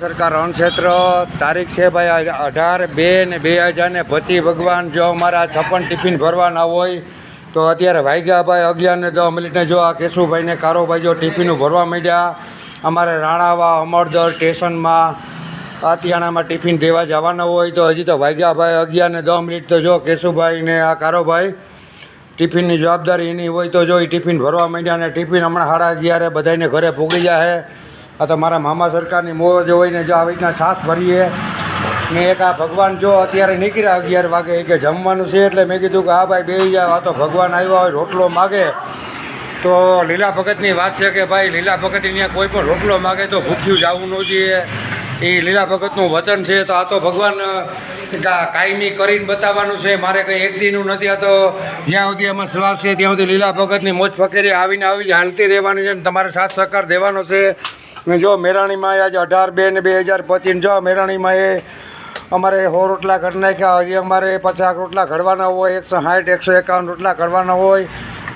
સરકાર રણક્ષેત્ર તારીખ છે ભાઈ 18/2/2025 ભગવાન જો અમારા 56 ટિફિન ભરવાના હોય તો અત્યારે વાગ્યા ભાઈ 11:10 જો આ કેશુભાઈને કારોભાઈ જો ટિફિનું ભરવા માંડ્યા. અમારે રાણાવા અમરદર સ્ટેશનમાં આતિયાણામાં ટિફિન દેવા જવાના હોય તો હજી તો વાગ્યા ભાઈ 11:10 તો જો કેશુભાઈને આ કારોભાઈ ટિફિનની જવાબદારી એની હોય તો જો એ ટિફિન ભરવા માંડ્યા અને ટિફિન હમણાં 11:30 બધાને ઘરે પૂગી જાય. આ તો મારા મામા સરકારની મોજ હોય ને જો આવી રીતના છાસ ભરીએ ને એક આ ભગવાન જો અત્યારે નીકળ્યા 11 વાગે કે જમવાનું છે એટલે મેં કીધું કે હા ભાઈ બેસી જાવ. આ તો ભગવાન આવ્યા હોય રોટલો માગે તો લીલા ભગતની વાત છે કે ભાઈ લીલા ભગત અહીંયા કોઈ પણ રોટલો માગે તો ભૂખ્યું જવું ન જોઈએ. એ લીલા ભગતનું વચન છે તો આ તો ભગવાન કાયમી કરીને બતાવવાનું છે. મારે કંઈ એક દીનું નથી. આ તો જ્યાં સુધી એમાં શ્વાસ છે ત્યાં સુધી લીલા ભગતની મોજ ફકેરી આવીને આવી હાલતી રહેવાની છે ને તમારે સાથ સહકાર દેવાનો છે. ને જો મેરાણીમાં આજે 18/2/2025 જો મેરાણીમાં એ અમારે 100 રોટલા ઘડી નાખ્યા. હજી અમારે 50 રોટલા ઘડવાના હોય, 160 151 રોટલા ઘડવાના હોય.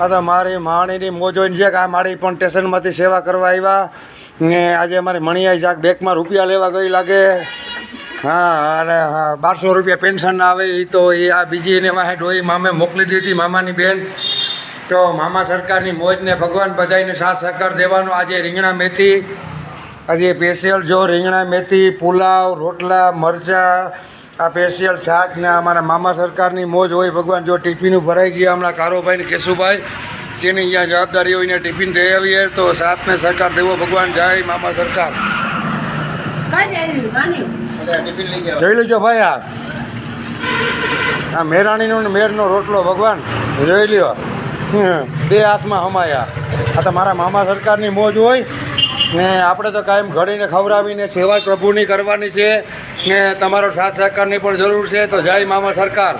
આ તો મારી માણીની મોજ હોય છે કે આ મારી પણ સ્ટેશનમાંથી સેવા કરવા આવ્યા ને આજે અમારી મણિયાઈ જાક બેંકમાં રૂપિયા લેવા ગઈ લાગે. હા અને 1200 રૂપિયા પેન્શન આવે એ તો એ આ બીજી એને વાહે ડોઈ મામે મોકલી દીધી મામાની બેન. તો મામા સરકારની મોજને ભગવાન બધાઈને સાથ સહકાર દેવાનો. આજે રીંગણા મેથી આજે સ્પેશિયલ જો રીંગણા મેથી પુલાવ રોટલા મરચાં આ સ્પેશિયલ શાક ને અમારા મામા સરકારની મોજ હોય. ભગવાન જો ટિફિનું ભરાઈ ગયા હમણાં કારોભાઈ ને કેશુભાઈ જેની અહીંયા જવાબદારી હોય ને ટિફિન દઈ આવીએ તો સાથને સરકાર દેવો ભગવાન. જય મામા સરકાર. જોઈ લેજો ભાઈ આ મેરાણીનો ને મેરનો રોટલો ભગવાન જોઈ લ્યો બે હાથમાં હમાયા. આ તો મારા મામા સરકારની મોજ હોય ને આપણે તો કાયમ ઘડીને ખવડાવીને સેવા પ્રભુની કરવાની છે ને તમારો સાથ સહકારની પણ જરૂર છે. તો જય મામા સરકાર.